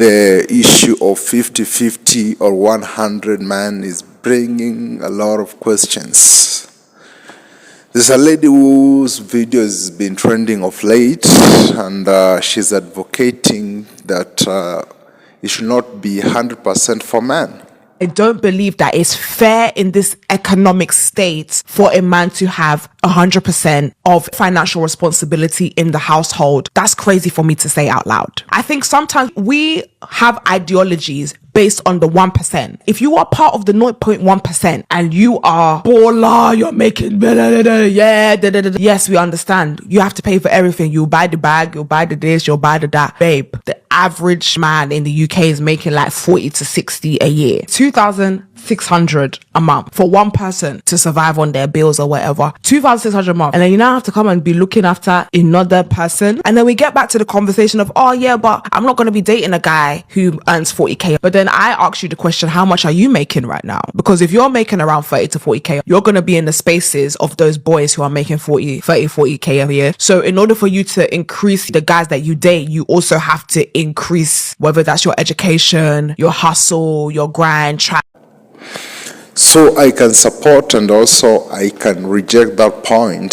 the issue of 50-50 or 100 man is bringing a lot of questions. There's a lady whose video has been trending of late, and she's advocating that it should not be 100% for men. I don't believe that it's fair in this economic state for a man to have 100% of financial responsibility in the household. That's crazy for me to say out loud. I think sometimes we have ideologies based on the 1%. If you are part of the 0.1% and you are baller, you're making yes, we understand. You have to pay for everything. You buy the bag, you'll buy the this, you'll buy the that. Babe, the average man in the UK is making like 40 to 60 a year. 2,600 a month for one person to survive on their bills or whatever. 2,600 a month. And then you now have to come and be looking after another person. And then we get back to the conversation of, oh yeah, but I'm not going to be dating a guy who earns 40k. But then I ask you the question, how much are you making right now? Because if you're making around 30 to 40k, you're going to be in the spaces of those boys who are making 40k a year. So in order for you to increase the guys that you date, you also have to increase whether that's your education, your hustle, your grind, So I can support and also I can reject that point.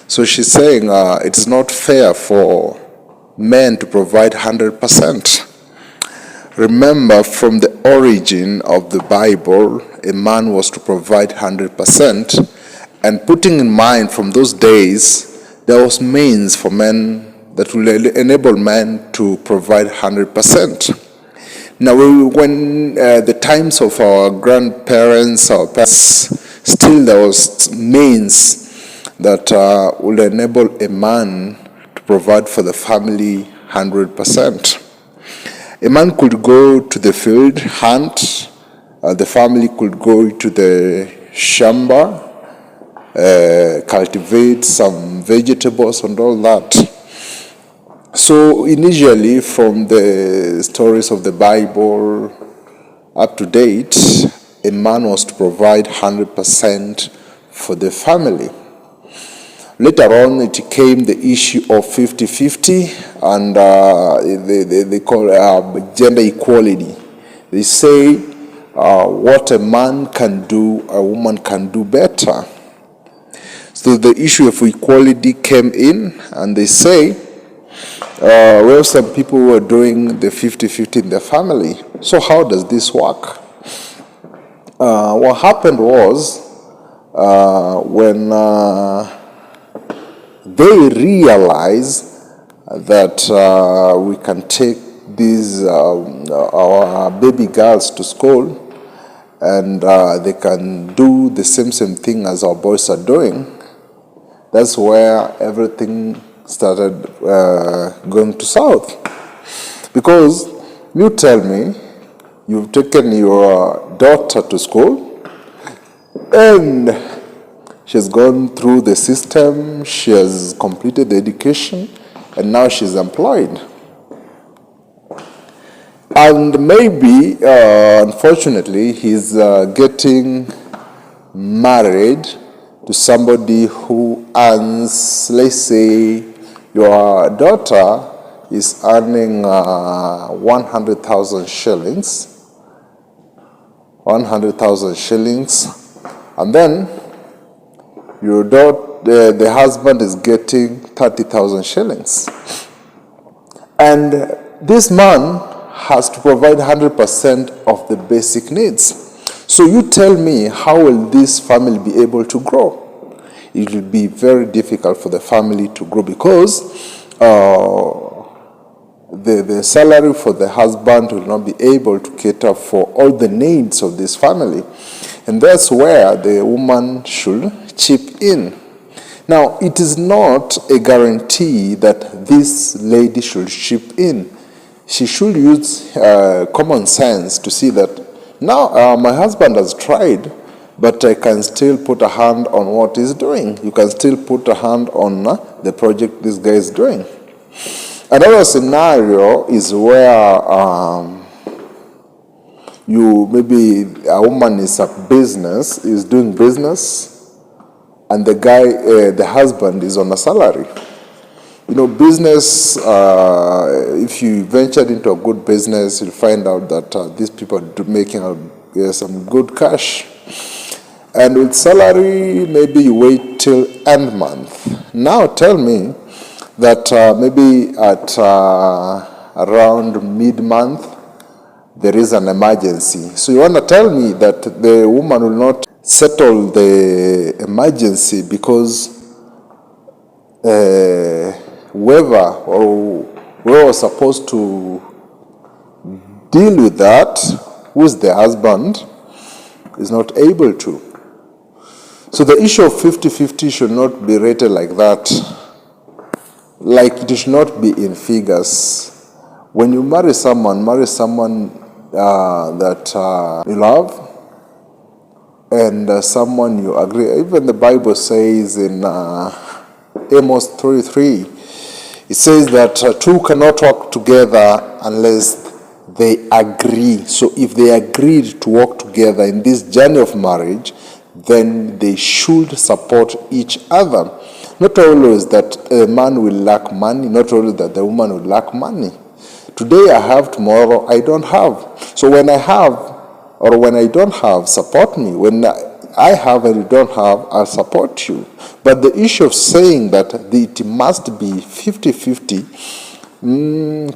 So she's saying it's not fair for men to provide 100%. Remember, from the origin of the Bible, a man was to provide 100%. And putting in mind from those days, there was means for men that will enable men to provide 100%. Now, when the times of our grandparents, our parents, still there was means that will enable a man to provide for the family 100%. A man could go to the field, hunt, the family could go to the shamba, cultivate some vegetables and all that. So initially, from the stories of the Bible up to date, a man was to provide 100% for the family. Later on, it came the issue of 50-50, and they call it gender equality. They say what a man can do, a woman can do better. So the issue of equality came in, and they say, well, some people were doing the 50-50 in their family. So how does this work? What happened was, when they realized that we can take these our baby girls to school and they can do the same thing as our boys are doing, that's where everything started going to south. Because you tell me you've taken your daughter to school and she's gone through the system, she has completed the education, and now she's employed. And maybe, unfortunately, he's getting married to somebody who earns, let's say, your daughter is earning 100,000 shillings, and then your daughter, the husband is getting 30,000 shillings. And this man has to provide 100% of the basic needs. So you tell me, how will this family be able to grow? It will be very difficult for the family to grow because the salary for the husband will not be able to cater for all the needs of this family. And that's where the woman should chip in. Now, it is not a guarantee that this lady should chip in. She should use common sense to see that, now my husband has tried, but I can still put a hand on what he's doing. You can still put a hand on the project this guy is doing. Another scenario is where maybe a woman is doing business, and the husband is on a salary. Business, if you ventured into a good business, you'll find out that these people are making some good cash. And with salary, maybe you wait till end month. Now tell me that maybe at around mid-month, there is an emergency. So you want to tell me that the woman will not settle the emergency because whoever was supposed to deal with that, who's the husband, is not able to. So the issue of 50-50 should not be rated like that. Like, it should not be in figures. When you marry someone that you love and someone you agree. Even the Bible says in Amos 3:3, it says that two cannot work together unless they agree. So if they agreed to work together in this journey of marriage, then they should support each other. Not always that a man will lack money, not always that the woman will lack money. Today I have, tomorrow I don't have. So when I have or when I don't have, support me. When I have and you don't have, I'll support you. But the issue of saying that it must be 50-50,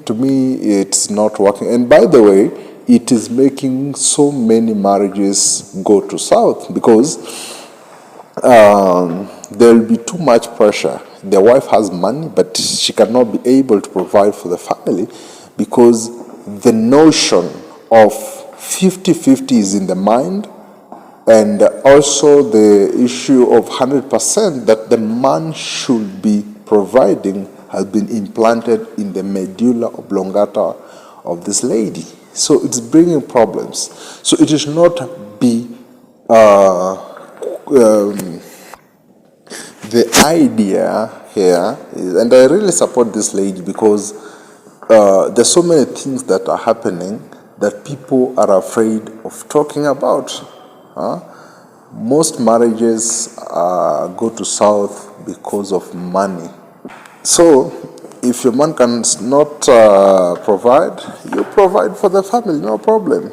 to me, it's not working. And by the way, it is making so many marriages go to south because there will be too much pressure. The wife has money, but she cannot be able to provide for the family because the notion of 50-50 is in the mind, and also the issue of 100% that the man should be providing has been implanted in the medulla oblongata of this lady. So it's bringing problems. So it should not be the idea here is, and I really support this lady because there's so many things that are happening that people are afraid of talking about. Most marriages go to south because of money. So if your man cannot provide, you provide for the family, no problem.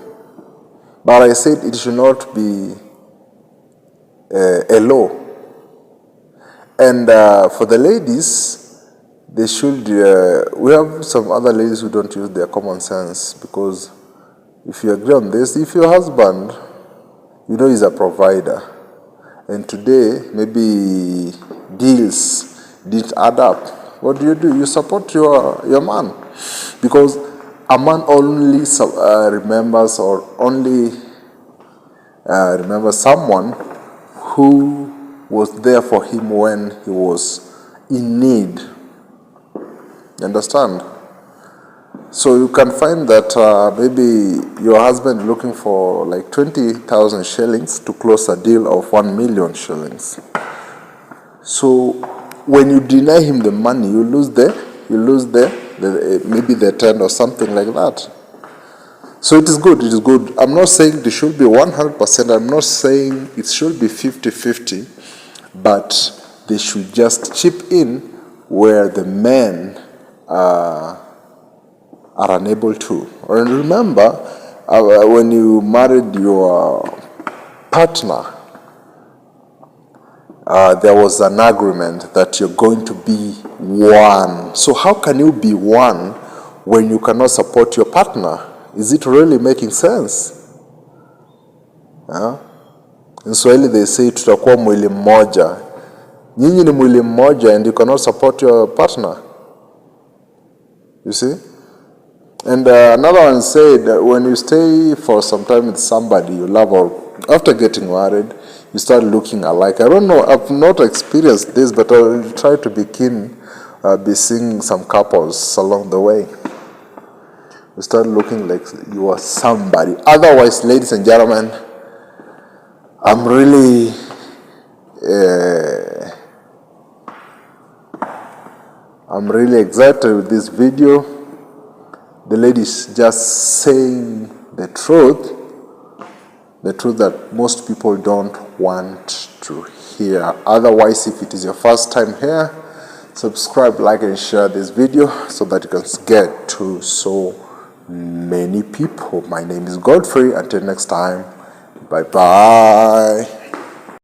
But I said it should not be a law. And for the ladies, they should, we have some other ladies who don't use their common sense, because if you agree on this, if your husband, is a provider, and today maybe deals didn't add up, what do? You support your man, because a man only remembers or only remembers someone who was there for him when he was in need. You understand? So you can find that maybe your husband looking for like 20,000 shillings to close a deal of 1 million shillings. So when you deny him the money, you lose maybe the 10 or something like that. So it is good. I'm not saying it should be 100%. I'm not saying it should be 50-50, but they should just chip in where the men are unable to. And remember, when you married your partner, there was an agreement that you're going to be one. So how can you be one when you cannot support your partner? Is it really making sense? In Swahili they say tutakuwa mwili mmoja. Nyinyi ni mwili mmoja and you cannot support your partner. You see? And another one said that when you stay for some time with somebody you love, or after getting married, you start looking alike. I don't know, I've not experienced this, but I'll try to be seeing some couples along the way. You start looking like you are somebody. Otherwise, ladies and gentlemen, I'm really excited with this video. The lady is just saying the truth that most people don't want to hear. Otherwise, if it is your first time here, subscribe, like, and share this video so that you can get to so many people. My name is Godfrey. Until next time, bye bye.